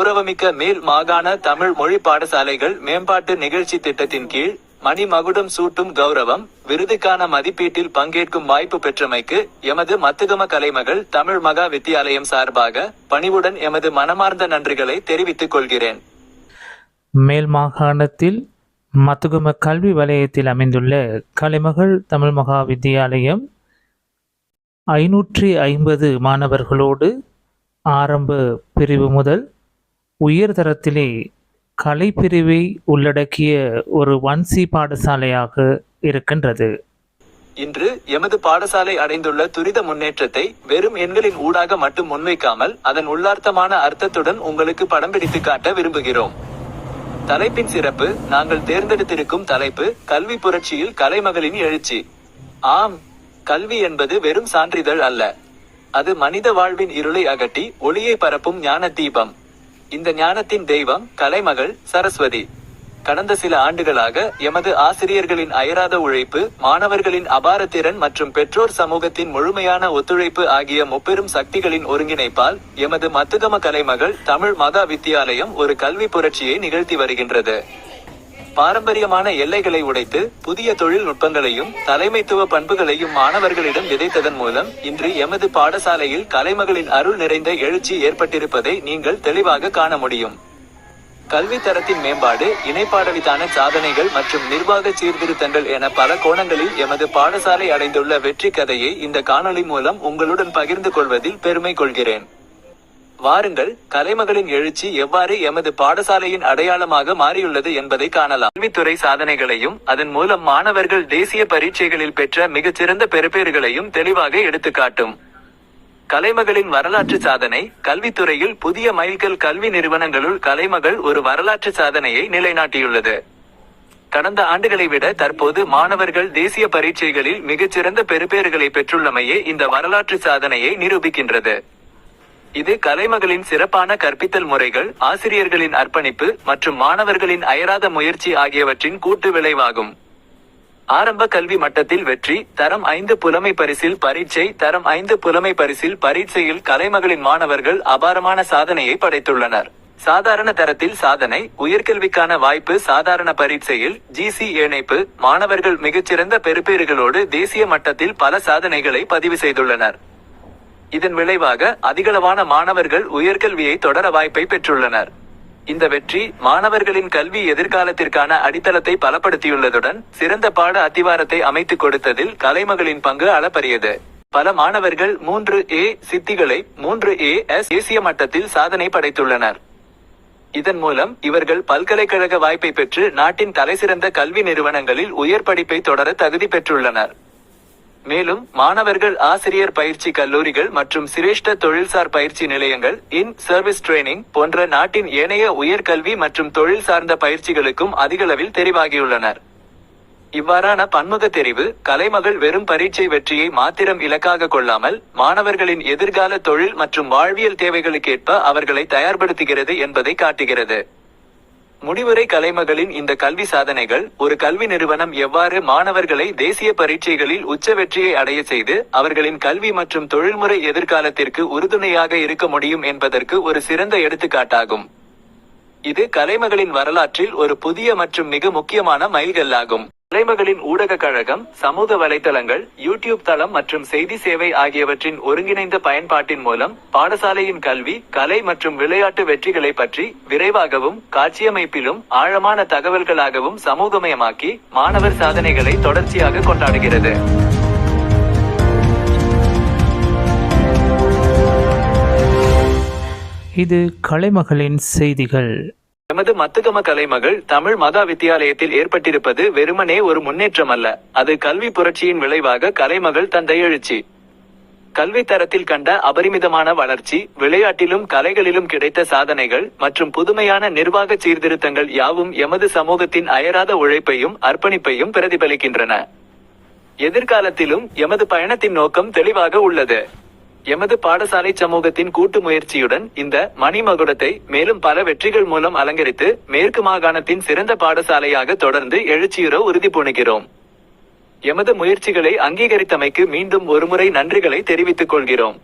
கௌரவமிக்க மேல் மாகாண தமிழ் மொழி பாடசாலைகள் மேம்பாட்டு நிகழ்ச்சி திட்டத்தின் கீழ் மணிமகுடம் சூட்டும் கௌரவம் விருதுக்கான மதிப்பீட்டில் பங்கேற்கும் வாய்ப்பு பெற்றமைக்கு எமது மத்துகம கலைமகள் தமிழ் மகா வித்தியாலயம் சார்பாக பணிவுடன் எமது மனமார்ந்த நன்றிகளை தெரிவித்துக் கொள்கிறேன். மேல் மாகாணத்தில் மத்துகம கல்வி வலயத்தில் அமைந்துள்ள கலைமகள் தமிழ் மகா வித்தியாலயம் 550 மாணவர்களோடு ஆரம்ப பிரிவு முதல் உயர்தரத்திலே கலைப்பிரிவை உள்ளடக்கிய ஒரு 1C பாடசாலையாக இருக்கின்றது. இன்று எமது பாடசாலை அடைந்துள்ள துரித முன்னேற்றத்தை வெறும் எண்களின் ஊடாக மட்டும் முன்வைக்காமல் அதன் உள்ளார்த்தமான அர்த்தத்துடன் உங்களுக்கு படம் பிடித்து காட்ட விரும்புகிறோம். தலைப்பின் சிறப்பு: நாங்கள் தேர்ந்தெடுத்திருக்கும் தலைப்பு கல்வி புரட்சியில் கலைமகளின் எழுச்சி. ஆம், கல்வி என்பது வெறும் சான்றிதழ் அல்ல. அது மனித வாழ்வின் இருளை அகற்றி ஒளியை பரப்பும் ஞான தீபம். இந்த ஞானத்தின் தெய்வம் கலைமகள் சரஸ்வதி. கடந்த சில ஆண்டுகளாக எமது ஆசிரியர்களின் அயராத உழைப்பு, மாணவர்களின் அபார திறன் மற்றும் பெற்றோர் சமூகத்தின் முழுமையான ஒத்துழைப்பு ஆகிய முப்பெரும் சக்திகளின் ஒருங்கிணைப்பால் எமது மத்துகம கலைமகள் தமிழ் மகா வித்தியாலயம் ஒரு கல்வி புரட்சியை நிகழ்த்தி வருகின்றது. பாரம்பரியமான எல்லைகளை உடைத்து புதிய தொழில்நுட்பங்களையும் தலைமைத்துவ பண்புகளையும் மாணவர்களிடம் விதைத்ததன் மூலம் இன்று எமது பாடசாலையில் கலைமகளின் அருள் நிறைந்த எழுச்சி ஏற்பட்டிருப்பதை நீங்கள் தெளிவாக காண முடியும். கல்வி தரத்தின் மேம்பாடு, இணைப்பாடவிதான சாதனைகள் மற்றும் நிர்வாக சீர்திருத்தங்கள் என பல கோணங்களில் எமது பாடசாலை அடைந்துள்ள வெற்றி கதையை இந்த காணொளி மூலம் உங்களுடன் பகிர்ந்து கொள்வதில் பெருமை கொள்கிறேன். வாருங்கள், கலைமகளின் எழுச்சி எவ்வாறு எமது பாடசாலையின் அடையாளமாக மாறியுள்ளது என்பதை காணலாம். கல்வித்துறை சாதனைகளையும் அதன் மூலம் மாணவர்கள் தேசிய பரீட்சைகளில் பெற்ற மிகச்சிறந்த பெறுபேறுகளையும் தெளிவாக எடுத்துக்காட்டும். கலைமகளின் வரலாற்று சாதனை: கல்வித்துறையில் புதிய மைல்கல் கல்வி நிறுவனங்களுள் கலைமகள் ஒரு வரலாற்று சாதனையை நிலைநாட்டியுள்ளது. கடந்த ஆண்டுகளை விட தற்போது மாணவர்கள் தேசிய பரீட்சைகளில் மிகச்சிறந்த பெறுபேறுகளை பெற்றுள்ளமையே இந்த வரலாற்று சாதனையை நிரூபிக்கின்றது. இது கலைமகளின் சிறப்பான கற்பித்தல் முறைகள், ஆசிரியர்களின் அர்ப்பணிப்பு மற்றும் மாணவர்களின் அயராத முயற்சி ஆகியவற்றின் கூட்டு விளைவாகும். ஆரம்ப கல்வி மட்டத்தில் வெற்றி: தரம் 5 புலமை பரிசில் பரீட்சை. தரம் 5 புலமை பரிசில் பரீட்சையில் கலைமகளின் மாணவர்கள் அபாரமான சாதனையை படைத்துள்ளனர். சாதாரண தரத்தில் சாதனை: உயர்கல்விக்கான வாய்ப்பு. சாதாரண பரீட்சையில் GC இணைப்பு. மாணவர்கள் மிகச்சிறந்த பெறுபேறுகளோடு தேசிய மட்டத்தில் பல சாதனைகளை பதிவு செய்துள்ளனர். இதன் விளைவாக அதிகளவான மாணவர்கள் உயர்கல்வியை தொடர வாய்ப்பை பெற்றுள்ளனர். இந்த வெற்றி மாணவர்களின் கல்வி எதிர்காலத்திற்கான அடித்தளத்தை பலப்படுத்தியுள்ளதுடன் சிறந்த பாட அத்திவாரத்தை அமைத்துக் கொடுத்ததில் கலைமகளின் பங்கு அளப்பரியது. பல மாணவர்கள் 3A சித்திகளை 3AS தேசிய மட்டத்தில் சாதனை படைத்துள்ளனர். இதன் மூலம் இவர்கள் பல்கலைக்கழக வாய்ப்பை பெற்று நாட்டின் தலைசிறந்த கல்வி நிறுவனங்களில் உயர் படிப்பை தொடர தகுதி பெற்றுள்ளனர். மேலும் மாணவர்கள் ஆசிரியர் பயிற்சி கல்லூரிகள் மற்றும் சிரேஷ்ட தொழில்சார் பயிற்சி நிலையங்கள் இன் சர்வீஸ் ட்ரெய்னிங் போன்ற நாட்டின் ஏனைய உயர்கல்வி மற்றும் தொழில் சார்ந்த பயிற்சிகளுக்கும் அதிகளவில் தெரிவாகியுள்ளனர். இவ்வாறான பன்முக தெரிவு கலைமகள் வெறும் பரீட்சை வெற்றியை மாத்திரம் இலக்காக கொள்ளாமல் மாணவர்களின் எதிர்கால தொழில் மற்றும் வாழ்வியல் தேவைகளுக்கேற்ப அவர்களை தயார்படுத்துகிறது என்பதை காட்டுகிறது. முடிவுரை: கலைமகளின் இந்த கல்வி சாதனைகள் ஒரு கல்வி நிறுவனம் எவ்வாறு மாணவர்களை தேசிய பரீட்சைகளில் உச்ச வெற்றியை அடைய செய்து அவர்களின் கல்வி மற்றும் தொழில்முறை எதிர்காலத்திற்கு உறுதுணையாக இருக்க முடியும் என்பதற்கு ஒரு சிறந்த எடுத்துக்காட்டாகும். இது கலைமகளின் வரலாற்றில் ஒரு புதிய மற்றும் மிக முக்கியமான மைல்கல்லாகும். கலைமகளின் ஊடக கழகம், சமூக வலைத்தளங்கள், யூடியூப் தளம் மற்றும் செய்தி சேவை ஆகியவற்றின் ஒருங்கிணைந்த பயன்பாட்டின் மூலம் பாடசாலையின் கல்வி, கலை மற்றும் விளையாட்டு வெற்றிகளை பற்றி விரைவாகவும் காட்சியமைப்பிலும் ஆழமான தகவல்களாகவும் சமூகமயமாக்கி மாணவர் சாதனைகளை தொடர்ச்சியாக கொண்டாடுகிறது. இது கலைமகளின் செய்திகள். எமது மத்துகம கலைமகள் தமிழ் மகா வித்தியாலயத்தில் ஏற்பட்டிருப்பது வெறுமனே ஒரு முன்னேற்றம் அல்ல, அது கல்வி புரட்சியின் விளைவாக கலைமகள் தந்த எழுச்சி. கல்வி தரத்தில் கண்ட அபரிமிதமான வளர்ச்சி, விளையாட்டிலும் கலைகளிலும் கிடைத்த சாதனைகள் மற்றும் புதுமையான நிர்வாக சீர்திருத்தங்கள் யாவும் எமது சமூகத்தின் அயராத உழைப்பையும் அர்ப்பணிப்பையும் பிரதிபலிக்கின்றன. எதிர்காலத்திலும் எமது பயணத்தின் நோக்கம் தெளிவாக உள்ளது. எமது பாடசாலை சமூகத்தின் கூட்டு முயற்சியுடன் இந்த மணிமகுடத்தை மேலும் பல வெற்றிகள் மூலம் அலங்கரித்து மேற்கு மாகாணத்தின் சிறந்த பாடசாலையாக தொடர்ந்து எழுச்சியுற உறுதிபூணுகிறோம். எமது முயற்சிகளை அங்கீகரித்தமைக்கு மீண்டும் ஒருமுறை நன்றிகளை தெரிவித்துக் கொள்கிறோம்.